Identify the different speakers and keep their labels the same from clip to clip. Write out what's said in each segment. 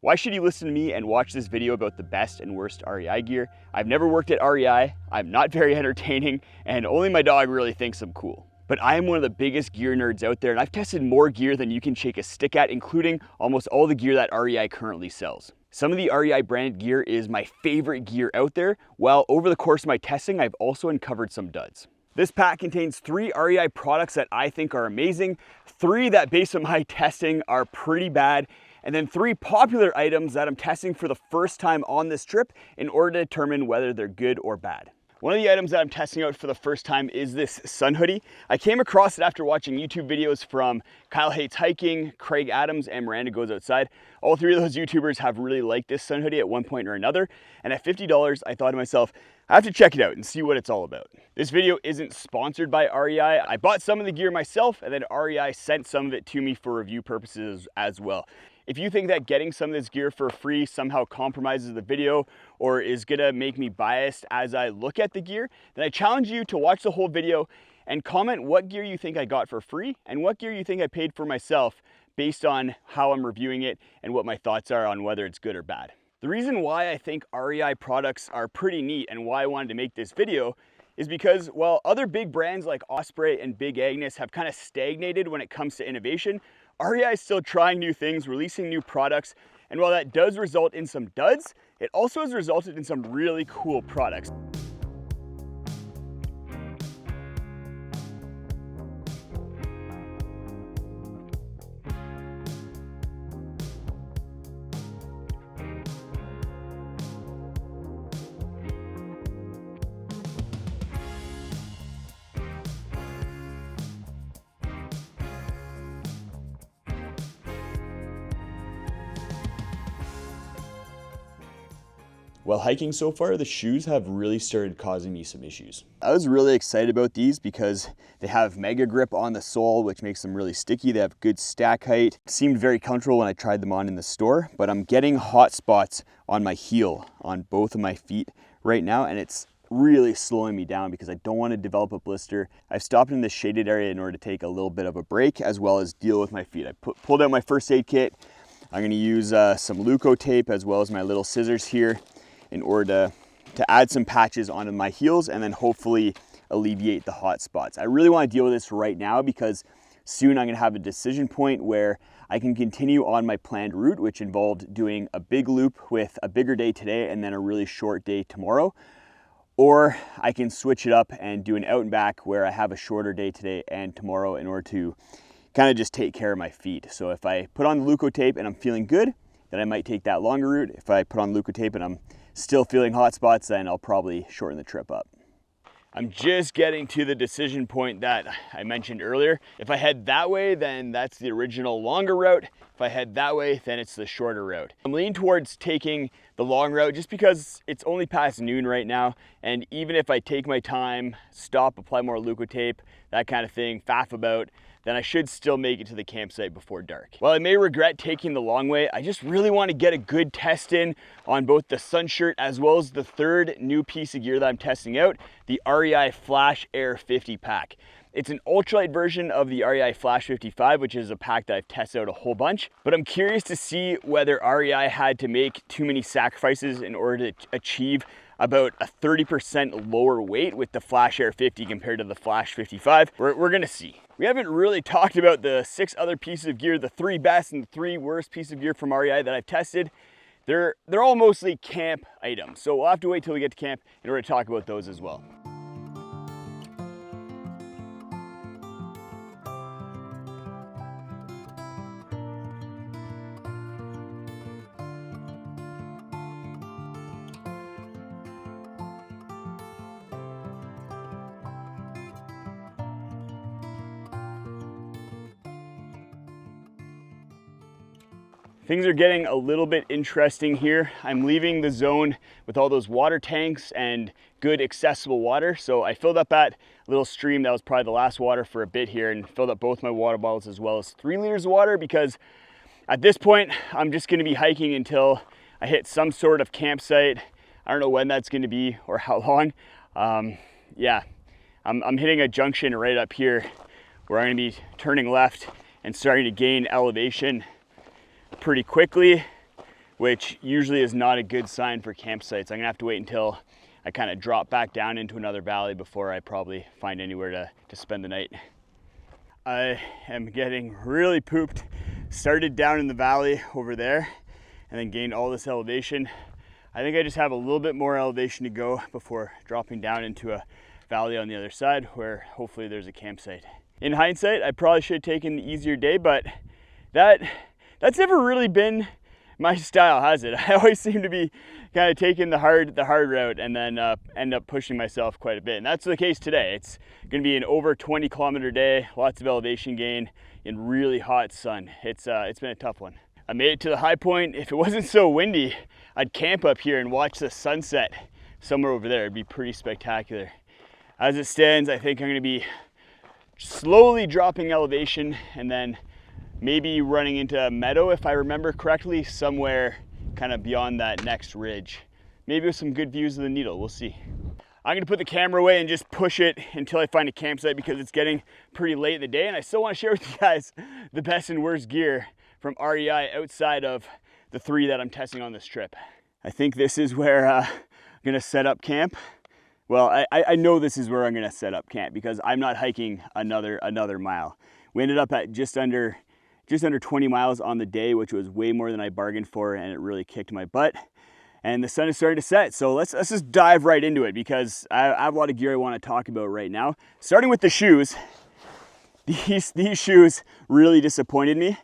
Speaker 1: Why should you listen to me and watch this video about the best and worst REI gear? I've never worked at REI, I'm not very entertaining, and only my dog really thinks I'm cool. But I am one of the biggest gear nerds out there, and I've tested more gear than you can shake a stick at, including almost all the gear that REI currently sells. Some of the REI branded gear is my favorite gear out there, while over the course of my testing, I've also uncovered some duds. This pack contains 3 REI products that I think are amazing, 3 that based on my testing are pretty bad, and then 3 popular items that I'm testing for the first time on this trip in order to determine whether they're good or bad. One of the items that I'm testing out for the first time is this sun hoodie. I came across it after watching YouTube videos from Kyle Hates Hiking, Craig Adams, and Miranda Goes Outside. All 3 of those YouTubers have really liked this sun hoodie at one point or another, and at $50, I thought to myself, I have to check it out and see what it's all about. This video isn't sponsored by REI. I bought some of the gear myself, and then REI sent some of it to me for review purposes as well. If you think that getting some of this gear for free somehow compromises the video or is gonna make me biased as I look at the gear, then I challenge you to watch the whole video and comment what gear you think I got for free and what gear you think I paid for myself based on how I'm reviewing it and what my thoughts are on whether it's good or bad. The reason why I think REI products are pretty neat and why I wanted to make this video is because while other big brands like Osprey and Big Agnes have kind of stagnated when it comes to innovation, REI is still trying new things, releasing new products, and while that does result in some duds, it also has resulted in some really cool products. While hiking so far, the shoes have really started causing me some issues. I was really excited about these because they have mega grip on the sole, which makes them really sticky. They have good stack height. It seemed very comfortable when I tried them on in the store, but I'm getting hot spots on my heel on both of my feet right now, and it's really slowing me down because I don't want to develop a blister. I've stopped in this shaded area in order to take a little bit of a break as well as deal with my feet. I pulled out my first aid kit. I'm going to use some Leuko tape as well as my little scissors here in order to add some patches onto my heels and then hopefully alleviate the hot spots. I really want to deal with this right now because soon I'm going to have a decision point where I can continue on my planned route, which involved doing a big loop with a bigger day today and then a really short day tomorrow. Or I can switch it up and do an out and back where I have a shorter day today and tomorrow in order to kind of just take care of my feet. So if I put on the Leuko tape and I'm feeling good, then I might take that longer route. If I put on Leuko tape and I'm still feeling hot spots, then I'll probably shorten the trip up. I'm just getting to the decision point that I mentioned earlier. If I head that way, then that's the original longer route. If I head that way, then it's the shorter route. I'm leaning towards taking the long route just because it's only past noon right now. And even if I take my time, stop, apply more Leuko tape, that kind of thing, faff about, then I should still make it to the campsite before dark. While I may regret taking the long way, I just really want to get a good test in on both the sun shirt as well as the third new piece of gear that I'm testing out, the REI Flash Air 50 pack. It's an ultralight version of the REI Flash 55, which is a pack that I've tested out a whole bunch, but I'm curious to see whether REI had to make too many sacrifices in order to achieve about a 30% lower weight with the Flash Air 50 compared to the Flash 55. We're gonna see. We haven't really talked about the 6 other pieces of gear, the 3 best and the 3 worst pieces of gear from REI that I've tested. They're all mostly camp items, so we'll have to wait till we get to camp in order to talk about those as well. Things are getting a little bit interesting here. I'm leaving the zone with all those water tanks and good accessible water. So I filled up that little stream that was probably the last water for a bit here and filled up both my water bottles as well as 3 liters of water because at this point, I'm just gonna be hiking until I hit some sort of campsite. I don't know when that's gonna be or how long. Yeah, I'm hitting a junction right up here where I'm gonna be turning left and starting to gain elevation pretty quickly. which usually is not a good sign for campsites. I'm gonna have to wait until I kind of drop back down into another valley before I probably find anywhere to spend the night. I am getting really pooped. Started down in the valley over there and then gained all this elevation. I think I just have a little bit more elevation to go before dropping down into a valley on the other side where hopefully there's a campsite. In hindsight, I probably should have taken the easier day, but that's never really been my style, has it? I always seem to be kind of taking the hard route and then end up pushing myself quite a bit. And that's the case today. It's gonna be an over 20-kilometer day, lots of elevation gain in really hot sun. It's been a tough one. I made it to the high point. If it wasn't so windy, I'd camp up here and watch the sunset somewhere over there. It'd be pretty spectacular. As it stands, I think I'm gonna be slowly dropping elevation and then maybe running into a meadow, if I remember correctly, somewhere kind of beyond that next ridge. Maybe with some good views of the Needle, we'll see. I'm gonna put the camera away and just push it until I find a campsite because it's getting pretty late in the day and I still wanna share with you guys the best and worst gear from REI outside of the 3 that I'm testing on this trip. I think this is where I'm gonna set up camp. Well, I know this is where I'm gonna set up camp because I'm not hiking another mile. We ended up at just under 20 miles on the day, which was way more than I bargained for, and it really kicked my butt. And the sun is starting to set, so let's just dive right into it because I have a lot of gear I want to talk about right now. Starting with the shoes, these shoes really disappointed me.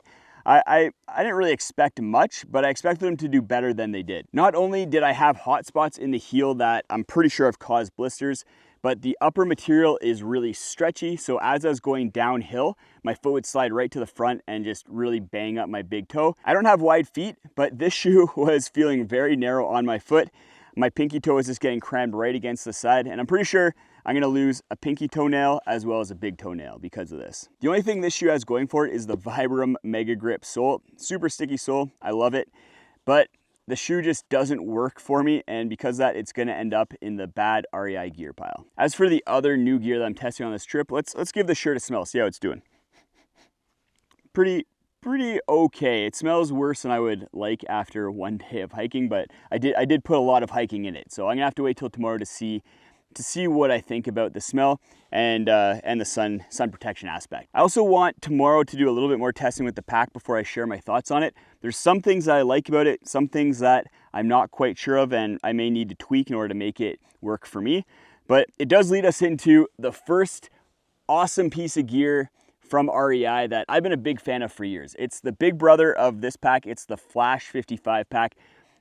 Speaker 1: I didn't really expect much, but I expected them to do better than they did. Not only did I have hot spots in the heel that I'm pretty sure have caused blisters, but the upper material is really stretchy. So as I was going downhill, my foot would slide right to the front and just really bang up my big toe. I don't have wide feet, but this shoe was feeling very narrow on my foot. My pinky toe is just getting crammed right against the side, and I'm pretty sure I'm gonna lose a pinky toenail as well as a big toenail because of this. The only thing this shoe has going for it is the Vibram Mega Grip sole. Super sticky sole, I love it, but the shoe just doesn't work for me, and because of that, it's gonna end up in the bad REI gear pile. As for the other new gear that I'm testing on this trip, let's give the shirt a smell, see how it's doing. Pretty okay. It smells worse than I would like after one day of hiking, but I did put a lot of hiking in it, so I'm gonna have to wait till tomorrow to see what I think about the smell and the sun protection aspect. I also want tomorrow to do a little bit more testing with the pack before I share my thoughts on it. There's some things that I like about it, some things that I'm not quite sure of, and I may need to tweak in order to make it work for me. But it does lead us into the first awesome piece of gear from REI that I've been a big fan of for years. It's the big brother of this pack. It's the Flash 55 pack.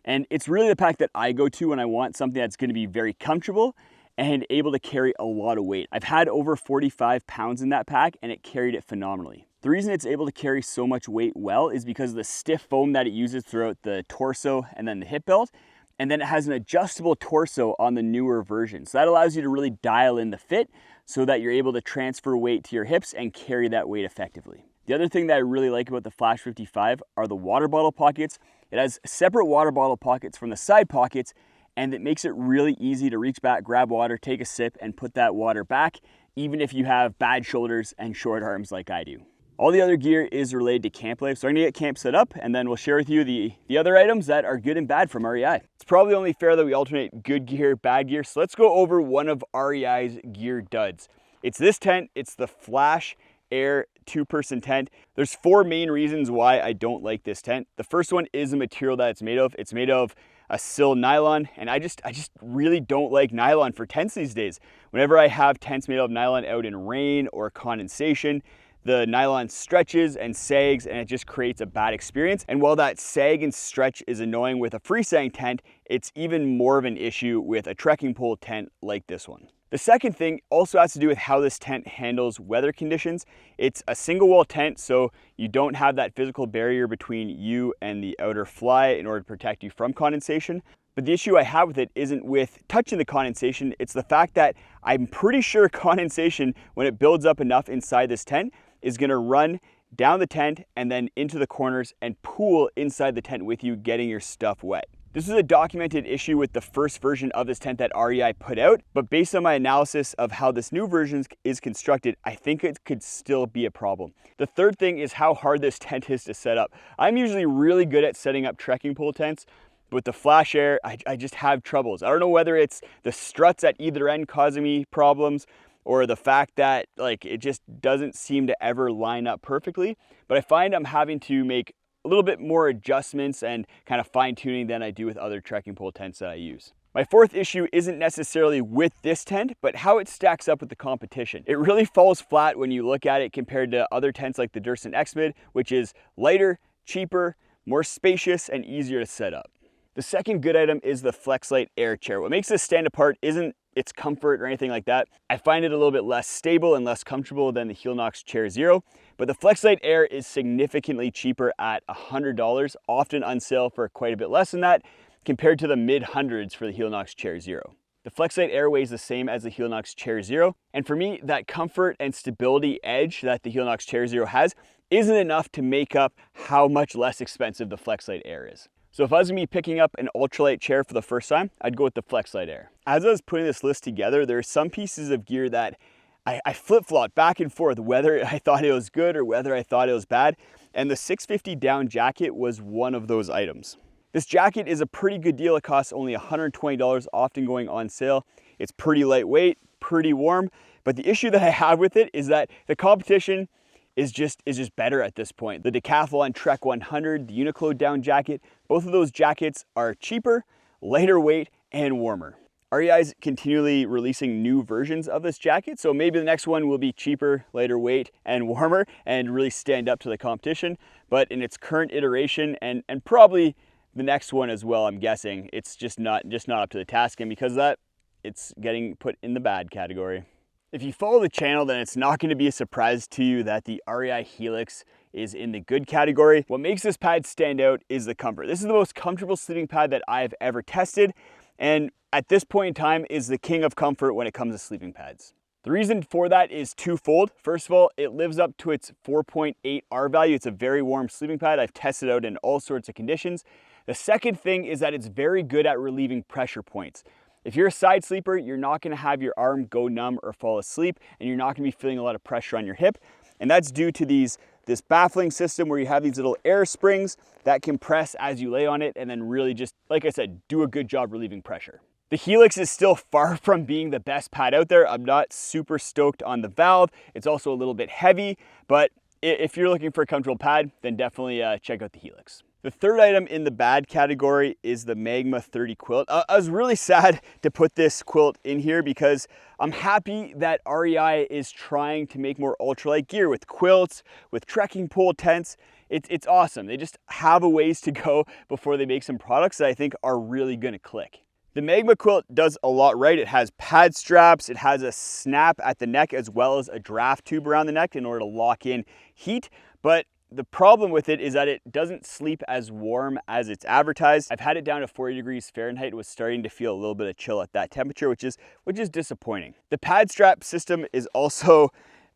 Speaker 1: And it's really the pack that I go to when I want something that's gonna be very comfortable and able to carry a lot of weight. I've had over 45 pounds in that pack and it carried it phenomenally. The reason it's able to carry so much weight well is because of the stiff foam that it uses throughout the torso and then the hip belt. And then it has an adjustable torso on the newer version. So that allows you to really dial in the fit so that you're able to transfer weight to your hips and carry that weight effectively. The other thing that I really like about the Flash 55 are the water bottle pockets. It has separate water bottle pockets from the side pockets, and it makes it really easy to reach back, grab water, take a sip, and put that water back, even if you have bad shoulders and short arms like I do. All the other gear is related to camp life, so I'm gonna get camp set up and then we'll share with you the other items that are good and bad from REI. It's probably only fair that we alternate good gear, bad gear, so let's go over one of REI's gear duds. It's this tent, it's the Flash Air 2-person tent. There's 4 main reasons why I don't like this tent. The first one is the material that it's made of. It's made of a sil nylon, and I just really don't like nylon for tents these days. Whenever I have tents made of nylon out in rain or condensation, the nylon stretches and sags and it just creates a bad experience. And while that sag and stretch is annoying with a freestanding tent, it's even more of an issue with a trekking pole tent like this one. The second thing also has to do with how this tent handles weather conditions. It's a single wall tent, so you don't have that physical barrier between you and the outer fly in order to protect you from condensation. But the issue I have with it isn't with touching the condensation, it's the fact that I'm pretty sure condensation, when it builds up enough inside this tent, is gonna run down the tent and then into the corners and pool inside the tent with you, getting your stuff wet. This is a documented issue with the first version of this tent that REI put out, but based on my analysis of how this new version is constructed, I think it could still be a problem. The third thing is how hard this tent is to set up. I'm usually really good at setting up trekking pole tents, but with the Flash Air, I just have troubles. I don't know whether it's the struts at either end causing me problems, or the fact that like it just doesn't seem to ever line up perfectly, but I find I'm having to make a little bit more adjustments and kind of fine tuning than I do with other trekking pole tents that I use. My fourth issue isn't necessarily with this tent, but how it stacks up with the competition. It really falls flat when you look at it compared to other tents like the Durston X-Mid, which is lighter, cheaper, more spacious, and easier to set up. The second good item is the FlexLite Air chair. What makes this stand apart isn't its comfort or anything like that. I find it a little bit less stable and less comfortable than the Helinox Chair Zero, but the FlexLite Air is significantly cheaper at $100, often on sale for quite a bit less than that, compared to the mid-hundreds for the Helinox Chair Zero. The FlexLite Air weighs the same as the Helinox Chair Zero, and for me, that comfort and stability edge that the Helinox Chair Zero has isn't enough to make up how much less expensive the FlexLite Air is. So if I was gonna be picking up an ultralight chair for the first time, I'd go with the FlexLite Air. As I was putting this list together, there are some pieces of gear that I flip-flopped back and forth, whether I thought it was good or whether I thought it was bad, and the 650 down jacket was one of those items. This jacket is a pretty good deal. It costs only $120, often going on sale. It's pretty lightweight, pretty warm, but the issue that I have with it is that the competition is just better at this point. The Decathlon Trek 100, the Uniqlo down jacket, both of those jackets are cheaper, lighter weight, and warmer. REI is continually releasing new versions of this jacket, so maybe the next one will be cheaper, lighter weight, and warmer, and really stand up to the competition. But in its current iteration, and probably the next one as well, I'm guessing, it's just not up to the task, and because of that, it's getting put in the bad category. If you follow the channel, then it's not going to be a surprise to you that the REI Helix is in the good category. What makes this pad stand out is the comfort. This is the most comfortable sleeping pad that I've ever tested, and at this point in time is the king of comfort when it comes to sleeping pads. The reason for that is twofold. First of all, it lives up to its 4.8 R value. It's a very warm sleeping pad. I've tested it out in all sorts of conditions. The second thing is that it's very good at relieving pressure points. If you're a side sleeper, you're not gonna have your arm go numb or fall asleep, and you're not gonna be feeling a lot of pressure on your hip. And that's due to this baffling system where you have these little air springs that compress as you lay on it, and then really just, like I said, do a good job relieving pressure. The Helix is still far from being the best pad out there. I'm not super stoked on the valve. It's also a little bit heavy, but if you're looking for a comfortable pad, then definitely check out the Helix. The third item in the bad category is the Magma 30 quilt. I was really sad to put this quilt in here because I'm happy that REI is trying to make more ultralight gear with quilts, with trekking pole tents. It's awesome. They just have a ways to go before they make some products that I think are really gonna click. The Magma quilt does a lot right. It has pad straps, it has a snap at the neck as well as a draft tube around the neck in order to lock in heat, but the problem with it is that it doesn't sleep as warm as it's advertised. I've had it down to 40 degrees Fahrenheit. It was starting to feel a little bit of chill at that temperature, which is disappointing. The pad strap system is also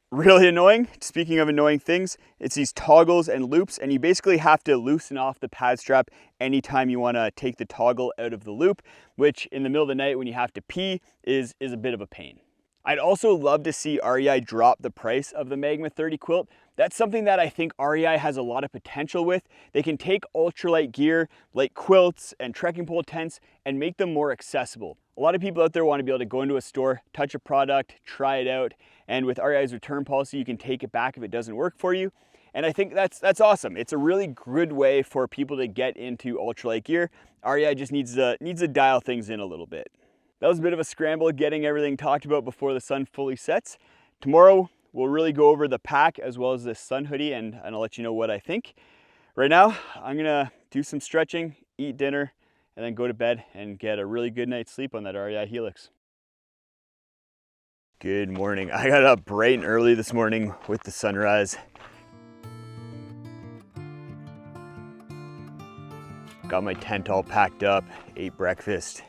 Speaker 1: really annoying. Speaking of annoying things, it's these toggles and loops, and you basically have to loosen off the pad strap anytime you want to take the toggle out of the loop, which in the middle of the night when you have to pee is a bit of a pain. I'd also love to see REI drop the price of the Magma 30 quilt. That's something that I think REI has a lot of potential with. They can take ultralight gear like quilts and trekking pole tents and make them more accessible. A lot of people out there want to be able to go into a store, touch a product, try it out, and with REI's return policy, you can take it back if it doesn't work for you. And I think that's awesome. It's a really good way for people to get into ultralight gear. REI just needs to dial things in a little bit. That was a bit of a scramble getting everything talked about before the sun fully sets. Tomorrow, we'll really go over the pack as well as this sun hoodie, and I'll let you know what I think. Right now, I'm gonna do some stretching, eat dinner, and then go to bed and get a really good night's sleep on that REI Helix. Good morning. I got up bright and early this morning with the sunrise. Got my tent all packed up, ate breakfast,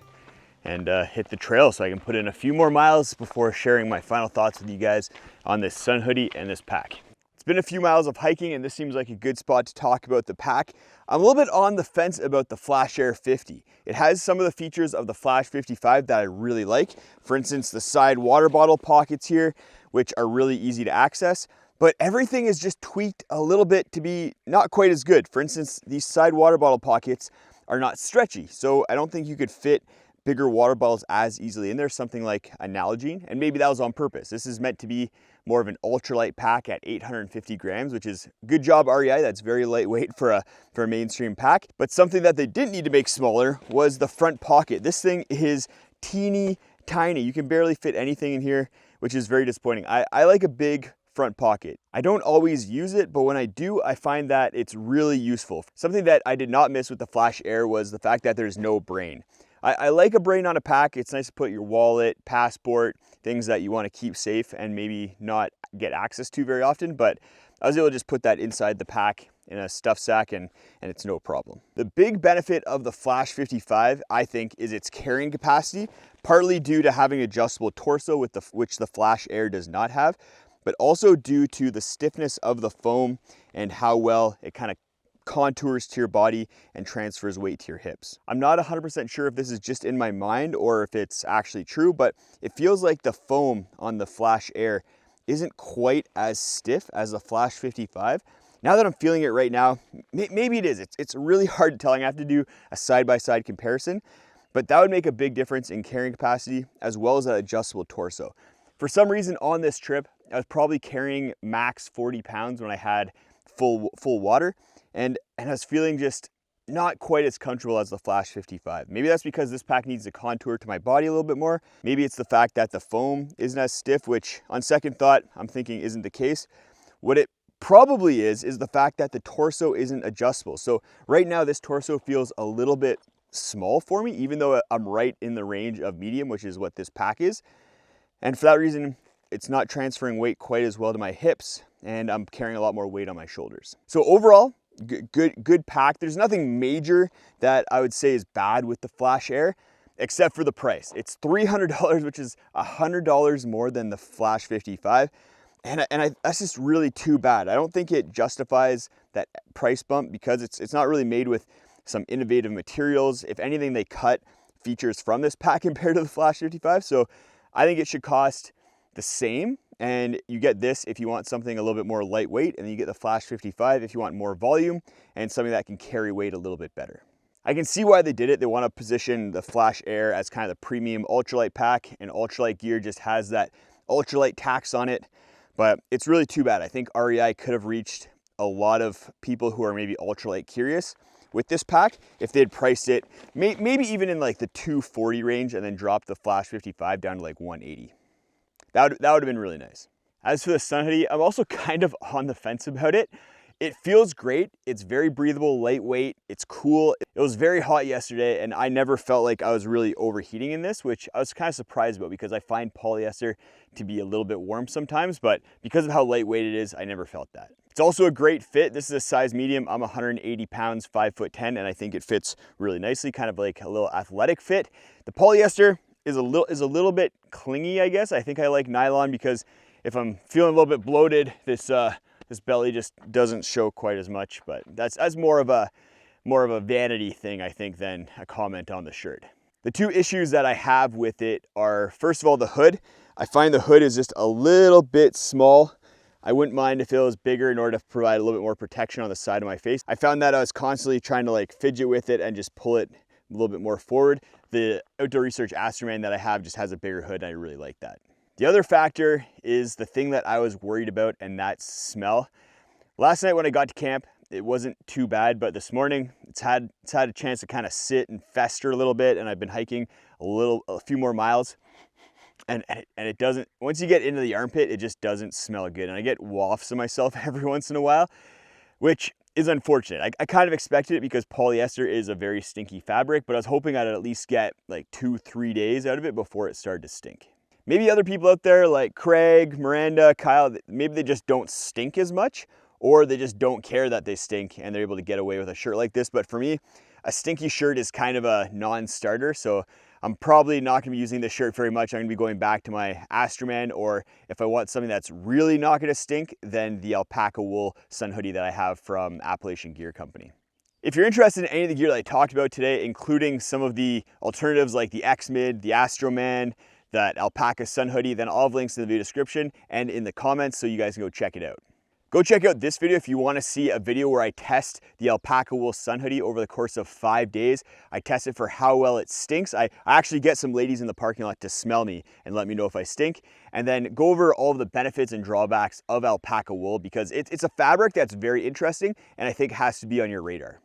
Speaker 1: and hit the trail so I can put in a few more miles before sharing my final thoughts with you guys on this sun hoodie and this pack. It's been a few miles of hiking and this seems like a good spot to talk about the pack. I'm a little bit on the fence about the Flash Air 50. It has some of the features of the Flash 55 that I really like. For instance, the side water bottle pockets here, which are really easy to access, but everything is just tweaked a little bit to be not quite as good. For instance, these side water bottle pockets are not stretchy, so I don't think you could fit bigger water bottles as easily in there, something like a Nalgene, and maybe that was on purpose. This is meant to be more of an ultralight pack at 850 grams, which is good job REI, that's very lightweight for a mainstream pack. But something that they didn't need to make smaller was the front pocket. This thing is teeny tiny. You can barely fit anything in here, which is very disappointing. I like a big front pocket. I don't always use it, but when I do, I find that it's really useful. Something that I did not miss with the Flash Air was the fact that there's no brain. I like a brain on a pack. It's nice to put your wallet, passport, things that you want to keep safe and maybe not get access to very often, but I was able to just put that inside the pack in a stuff sack and it's no problem. The big benefit of the Flash 55, I think, is its carrying capacity, partly due to having adjustable torso which the Flash Air does not have, but also due to the stiffness of the foam and how well it kind of contours to your body and transfers weight to your hips. I'm not 100% sure if this is just in my mind or if it's actually true, but it feels like the foam on the Flash Air isn't quite as stiff as the Flash 55. Now that I'm feeling it right now, maybe it is. It's really hard to tell. I have to do a side-by-side comparison, but that would make a big difference in carrying capacity as well as that adjustable torso. For some reason on this trip, I was probably carrying max 40 pounds when I had full water. And I was feeling just not quite as comfortable as the Flash 55. Maybe that's because this pack needs to contour to my body a little bit more. Maybe it's the fact that the foam isn't as stiff, which on second thought, I'm thinking isn't the case. What it probably is the fact that the torso isn't adjustable. So right now this torso feels a little bit small for me, even though I'm right in the range of medium, which is what this pack is. And for that reason, it's not transferring weight quite as well to my hips, and I'm carrying a lot more weight on my shoulders. So overall, good pack. There's nothing major that I would say is bad with the Flash Air, except for the price. It's $300, which is $100 more than the Flash 55. And that's just really too bad. I don't think it justifies that price bump because it's not really made with some innovative materials. If anything, they cut features from this pack compared to the Flash 55. So I think it should cost the same. And you get this if you want something a little bit more lightweight, and then you get the Flash 55 if you want more volume and something that can carry weight a little bit better. I can see why they did it. They want to position the Flash Air as kind of the premium ultralight pack, and ultralight gear just has that ultralight tax on it, but it's really too bad. I think REI could have reached a lot of people who are maybe ultralight curious with this pack if they had priced it maybe even in like the $240 range and then dropped the Flash 55 down to like $180. That would have been really nice. As for the sun hoodie, I'm also kind of on the fence about it. It feels great. It's very breathable, lightweight. It's cool. It was very hot yesterday and I never felt like I was really overheating in this, which I was kind of surprised about because I find polyester to be a little bit warm sometimes, but because of how lightweight it is, I never felt that. It's also a great fit. This is a size medium. I'm 180 pounds, 5'10", and I think it fits really nicely, kind of like a little athletic fit. The polyester is a little bit clingy, I guess. I think I like nylon because if I'm feeling a little bit bloated, this belly just doesn't show quite as much, but that's more of a vanity thing, I think, than a comment on the shirt. The two issues that I have with it are, first of all, the hood. I find the hood is just a little bit small. I wouldn't mind if it was bigger in order to provide a little bit more protection on the side of my face. I found that I was constantly trying to like fidget with it and just pull it a little bit more forward. The Outdoor Research Astroman that I have just has a bigger hood and I really like that. The other factor is the thing that I was worried about, and that's smell. Last night when I got to camp, it wasn't too bad, but this morning it's had a chance to kind of sit and fester a little bit, and I've been hiking a few more miles. And it doesn't, once you get into the armpit, it just doesn't smell good. And I get wafts of myself every once in a while, which is unfortunate. I kind of expected it because polyester is a very stinky fabric, but I was hoping I'd at least get like 2-3 days out of it before it started to stink. Maybe other people out there like Craig, Miranda, Kyle, maybe they just don't stink as much, or they just don't care that they stink and they're able to get away with a shirt like this. But for me, a stinky shirt is kind of a non-starter, so I'm probably not gonna be using this shirt very much. I'm gonna be going back to my Astroman, or if I want something that's really not gonna stink, then the alpaca wool sun hoodie that I have from Appalachian Gear Company. If you're interested in any of the gear that I talked about today, including some of the alternatives like the X-Mid, the Astroman, that alpaca sun hoodie, then I'll have links in the video description and in the comments so you guys can go check it out. Go check out this video if you want to see a video where I test the alpaca wool sun hoodie over the course of 5 days. I test it for how well it stinks. I actually get some ladies in the parking lot to smell me and let me know if I stink. And then go over all of the benefits and drawbacks of alpaca wool, because it's a fabric that's very interesting and I think has to be on your radar.